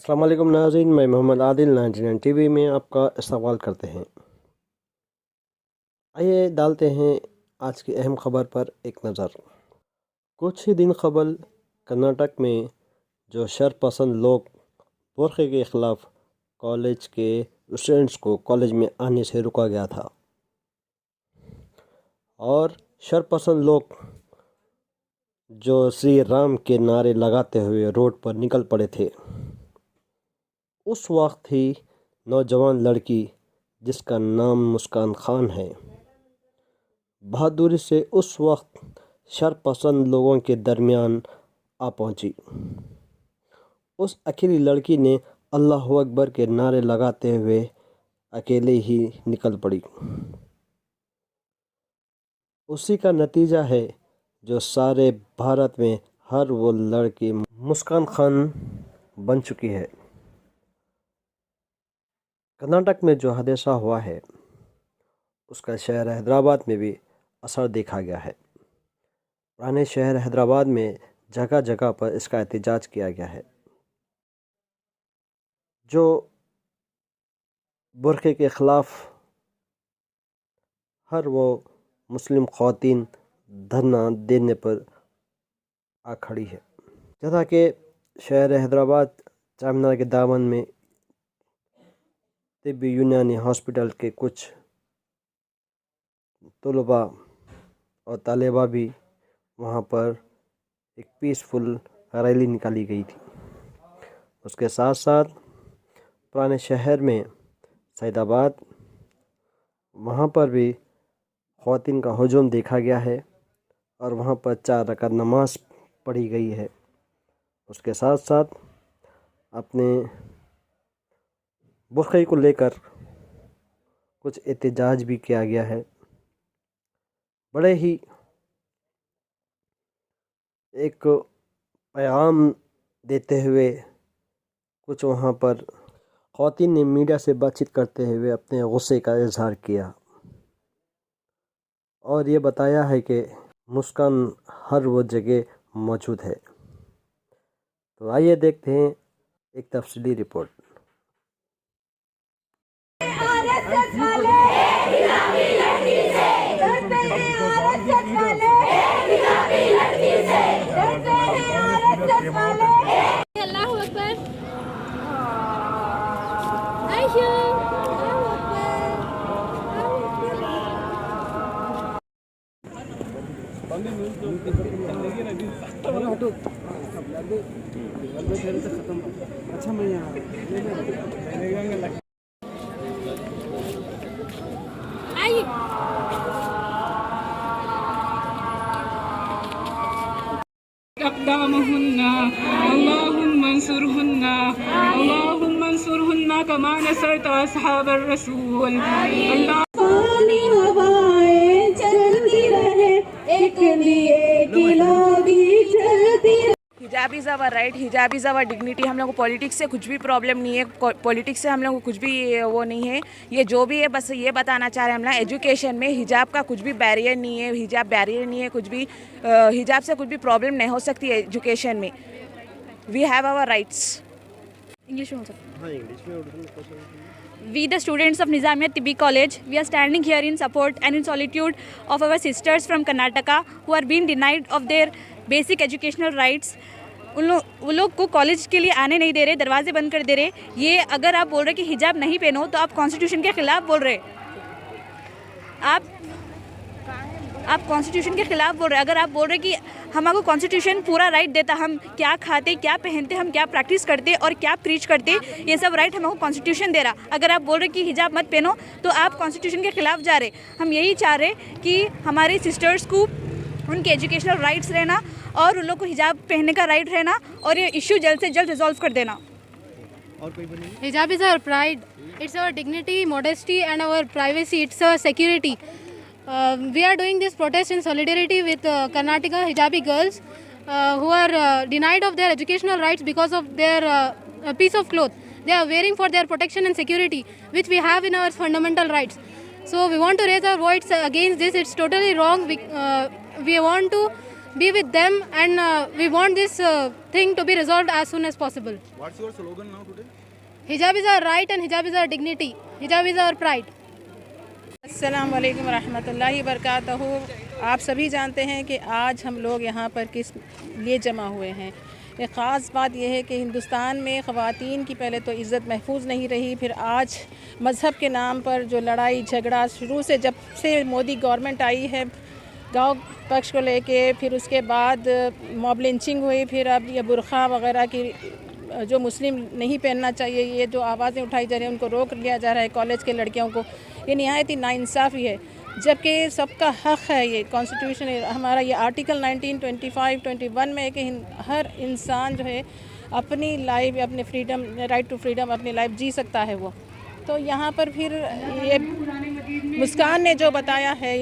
अस्सलाम वालेकुम नाज़रीन, मैं मोहम्मद आदिल 99 टीवी में आपका इस्तकबाल करते हैं। आइए डालते हैं आज की अहम खबर पर एक नज़र। कुछ ही दिन कबल कर्नाटक में जो शरपसंद लोग बुर्के के ख़िलाफ़ कॉलेज के स्टूडेंट्स को कॉलेज में आने से रोका गया था और शरपसंद लोग जो श्री राम के नारे लगाते हुए रोड पर निकल पड़े थे। उस वक्त ही नौजवान लड़की जिसका नाम मुस्कान खान है, बहादुरी से उस वक्त शरपसंद लोगों के दरमियान आ पहुंची। उस अकेली लड़की ने अल्लाह अकबर के नारे लगाते हुए अकेले ही निकल पड़ी। उसी का नतीजा है जो सारे भारत में हर वो लड़की मुस्कान खान बन चुकी है। कर्नाटक में जो हादसा हुआ है उसका शहर हैदराबाद में भी असर देखा गया है। पुराने शहर हैदराबाद में जगह जगह पर इसका एहतजाज किया गया है। जो बुर्के के ख़िलाफ़ हर वो मुस्लिम ख़वातीन धरना देने पर आ खड़ी है। जैसा कि शहर हैदराबाद चारमीनार के दामन में तिब्बी यूनानी हॉस्पिटल के कुछ तलबा और तालिबा भी वहाँ पर एक पीसफुल रैली निकाली गई थी। उसके साथ साथ पुराने शहर में सैदाबाद, वहाँ पर भी ख़वातीन का हुजूम देखा गया है और वहाँ पर 4 रकात नमाज पढ़ी गई है। उसके साथ साथ अपने बुर्के को लेकर कुछ एहतजाज भी किया गया है। बड़े ही एक पैगाम देते हुए कुछ वहाँ पर ख़वातीन ने मीडिया से बातचीत करते हुए अपने गुस्से का इजहार किया और ये बताया है कि मुस्कान हर वो जगह मौजूद है। तो आइए देखते हैं एक तफसीली रिपोर्ट। अल्लाहू अकबर। आयशा अल्लाहू अक़दामहुन्ना अल्लाहुम्मा अंसुरहुन्ना अल्लाहुम्मा अंसुरहुन्ना कमा नसरता असहाबर रसूल। अल्लाह पानी हवाएं चलती रहे, एक दिए की लोगी चलती रहे। हिजाब इज़ आवर राइट, हिजाब इज़ आवर डिग्निटी। हम लोग को पॉलिटिक्स से कुछ भी प्रॉब्लम नहीं है, पॉलिटिक्स से हम लोग को कुछ भी वो नहीं है। ये जो भी है बस ये बताना चाह रहे हैं हम लोग, एजुकेशन में हिजाब का कुछ भी बैरियर नहीं है, हिजाब बैरियर नहीं है, कुछ भी हिजाब से कुछ भी प्रॉब्लम नहीं हो सकती है एजुकेशन में। We have our rights. English में हो सकता है। We, the students of Nizamiya Tibbi College, we are standing here in support and in solitude of our sisters from Karnataka who are being denied of their basic educational rights. वो लोग को college के लिए आने नहीं दे रहे, दरवाजे बंद कर दे रहे। ये अगर आप बोल रहे कि हिजाब नहीं पहनो तो आप कॉन्स्टिट्यूशन के ख़िलाफ़ बोल रहे। आप कॉन्स्टिट्यूशन के ख़िलाफ़ बोल रहे। अगर आप बोल रहे कि हमको कॉन्स्टिट्यूशन पूरा राइट देता, हम क्या खाते, क्या पहनते, हम क्या प्रैक्टिस करते और क्या प्रीच करते, ये सब राइट हमको कॉन्स्टिट्यूशन दे रहा। अगर आप बोल रहे कि हिजाब मत पहनो तो आप कॉन्स्टिट्यूशन के ख़िलाफ़ जा रहे। हम यही चाह रहे कि हमारे सिस्टर्स को उनके एजुकेशनल राइट्स रहना और उन लोग को हिजाब पहनने का राइट रहना और ये इशू जल्द से जल्द रिजॉल्व कर देना। Hijab is our pride, it's our dignity, modesty and our privacy, it's our security. We are doing this protest in solidarity with Karnataka hijabi girls who are denied of their educational rights because of their piece of cloth. They are wearing for their protection and security, which we have in our fundamental rights. So we want to raise our voice against this. It's totally wrong. We want to be with them, and we want this thing to be resolved as soon as possible. What's your slogan now today? Hijab is our right and hijab is our dignity. Hijab is our pride. अस्सलाम वालेकुम रहमतुल्लाहि बरकातहू। आप सभी जानते हैं कि आज हम लोग यहाँ पर किस लिए जमा हुए हैं। एक ख़ास बात यह है कि हिंदुस्तान में ख़वातीन की पहले तो इज़्ज़त महफूज नहीं रही, फिर आज मज़हब के नाम पर जो लड़ाई झगड़ा शुरू से जब से मोदी गवर्नमेंट आई है गांव पक्ष को लेके, फिर उसके बाद मॉब लिंचिंग हुई, फिर अब ये बुरखा वगैरह की जो मुस्लिम नहीं पहनना चाहिए ये जो आवाज़ें उठाई जा रही हैं उनको रोक लिया जा रहा है कॉलेज के लड़कियों को, ये निहायत ही नाइंसाफ़ी है। जबकि सबका हक़ है, ये कॉन्स्टिट्यूशन हमारा ये आर्टिकल 19, 25, 21 में है कि हर इंसान जो है अपनी लाइफ अपने फ्रीडम राइट टू फ्रीडम अपनी लाइफ जी सकता है वो। तो यहाँ पर फिर ये मुस्कान ने जो बताया है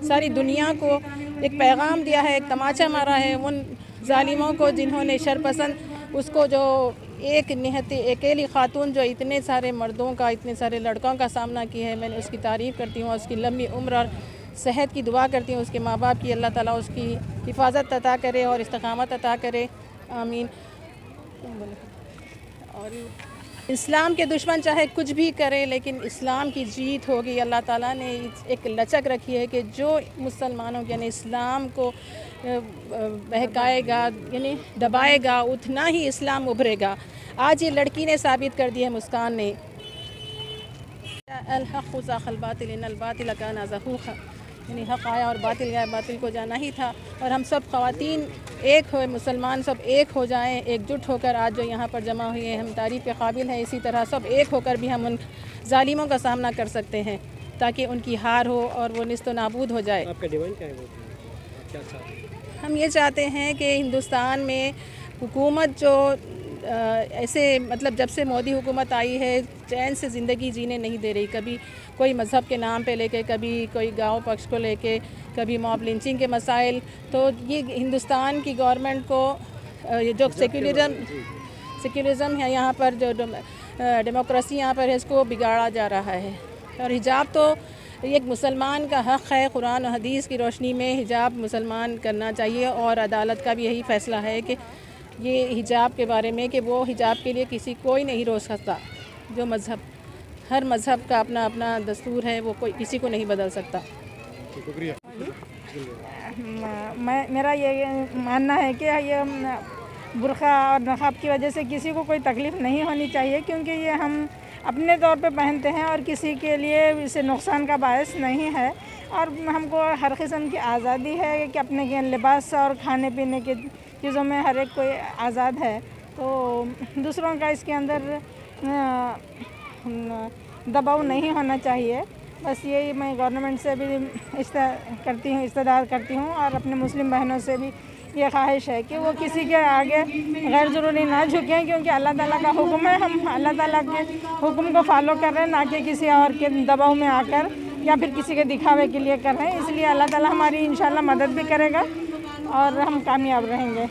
सारी दुनिया को एक पैगाम दिया है, एक तमाचा मारा है उन जालिमों को जिन्होंने शरपसंद उसको जो एक निहती अकेली खातून जो इतने सारे मर्दों का इतने सारे लड़कों का सामना किया है। मैंने उसकी तारीफ़ करती हूँ, उसकी लंबी उम्र और सेहत की दुआ करती हूँ, उसके माँ बाप की अल्लाह ताला उसकी हिफाजत अता करे और इस्तकामत अता करे, आमीन। और इस्लाम के दुश्मन चाहे कुछ भी करे लेकिन इस्लाम की जीत होगी। अल्लाह ताला ने एक लचक रखी है कि जो मुसलमानों के यानी इस्लाम को बहकाएगा यानी दबाएगा उतना ही इस्लाम उभरेगा। आज ये लड़की ने साबित कर दिया है, मुस्कान ने, यानी हक़ आया और बातिल गया, बातिल को जाना ही था। और हम सब ख़वातीन एक हो, मुसलमान सब एक हो जाएं, एकजुट होकर आज जो यहाँ पर जमा हुए हैं हम तारीफ़ के काबिल हैं। इसी तरह सब एक होकर भी हम उन जालिमों का सामना कर सकते हैं ताकि उनकी हार हो और वो निस्त नाबूद हो जाए। आपका डिमांड क्या है? वो क्या चाहते हैं? हम ये चाहते हैं कि हिंदुस्तान में हुकूमत जो ऐसे मतलब जब से मोदी हुकूमत आई है चैन से ज़िंदगी जीने नहीं दे रही। कभी कोई मज़हब के नाम पे लेके, कभी कोई गांव पक्ष को लेके, कभी मॉब लिंचिंग के मसाइल। तो ये हिंदुस्तान की गवर्नमेंट को जो सेक्युलरिज़म है यहाँ पर जो डेमोक्रेसी यहाँ पर है इसको बिगाड़ा जा रहा है। और हिजाब तो एक मुसलमान का हक़ है, कुरान और हदीस की रोशनी में हिजाब मुसलमान करना चाहिए। और अदालत का भी यही फ़ैसला है कि ये हिजाब के बारे में कि वो हिजाब के लिए किसी कोई नहीं रोक सकता। जो मज़हब हर मज़हब का अपना अपना दस्तूर है, वो कोई किसी को नहीं बदल सकता। शुक्रिया। मेरा ये मानना है कि ये बुर्का और नक़ाब की वजह से किसी को कोई तकलीफ़ नहीं होनी चाहिए, क्योंकि ये हम अपने तौर पे पहनते हैं और किसी के लिए इसे नुकसान का बायस नहीं है। और हमको हर किस्म की आज़ादी है कि अपने के लिबास और खाने पीने की चीज़ों में हर एक कोई आज़ाद है। तो दूसरों का इसके अंदर दबाव नहीं होना चाहिए। बस यही मैं गवर्नमेंट से भी इस्तदार करती हूँ और अपने मुस्लिम बहनों से भी ये ख्वाहिश है कि वो किसी के आगे गैर ज़रूरी ना झुकें, क्योंकि अल्लाह ताला का हुक्म है। हम अल्लाह ताला के हुक्म को फॉलो कर रहे हैं, ना कि किसी और के दबाव में आकर या फिर किसी के दिखावे के लिए कर रहे हैं। इसलिए अल्लाह ताला हमारी इंशाल्लाह मदद भी करेगा और हम कामयाब रहेंगे।